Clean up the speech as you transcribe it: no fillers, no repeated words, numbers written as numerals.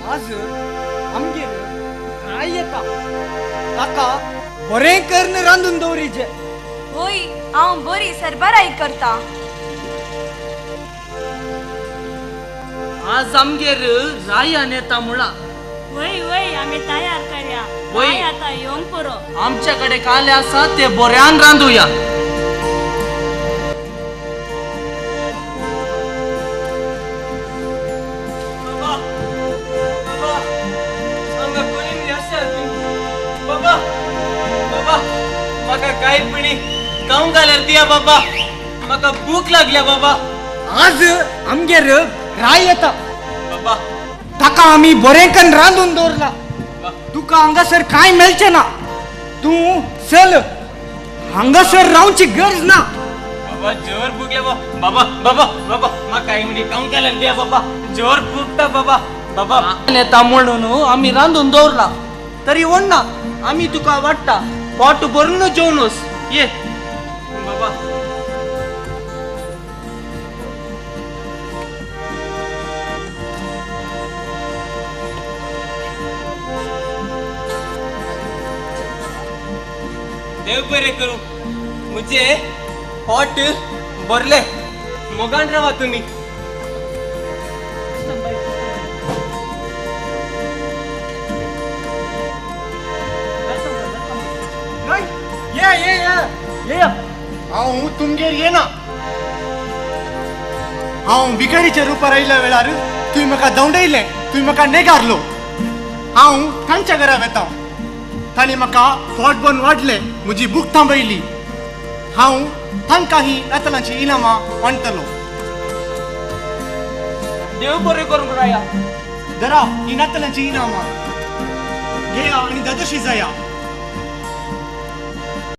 आज आमगे काय येता ताका बरें करून रांदून दवरीचे. होय हांव बरी सरबराई करता. आज आमगेर रायन येता मुळा. वय वय आम्ही तयार करया. वय. वय आता येऊन पुरो. आमच्याकडे काले आसा ते बऱ्यान रांदूया. बाबा बाबा म्हाका काय पिणी खावंक घाल्यार दिया बाबा. म्हाका भूक लागल्या बाबा. आज आमगेर राय येता बाबा ताका आम्ही बरें करून रांदून दवरला. तुका हांगासर काय मेळचे ना. तू चल हांगासर रावची गरज ना. बाबा जोर भुकल्या बाबा बाबा बाबा म्हाका काय म्हणी खावंक घाल्यार दिया बाबा. जोर भुकता बाबा. बाबा येता म्हणून आम्ही रांदून दवरला. तरी वण ना आम्ही तुका वाटता पोट भरून जेवणूस ये. बाबा देव बरे करू. मुझे पोट भरले. मोगान राहा तुम्ही. ये ये ये ये हांव तुमगेर येना. हांव भिकारीच्या रुपार आयल्या वेळार तुवें म्हाका दवंडयलें. तुवें म्हाका नेगारलो. हांव तांच्या घरा वेता. तांणी म्हाका पोट भरून वाडलें. म्हजी भूक थांबयली. हांव तांकां ही नातलांची इनामां वांटतलो. देव बरे करून राया. जरा ही नातलांची इनामां घेया आनी दादोशी जाया.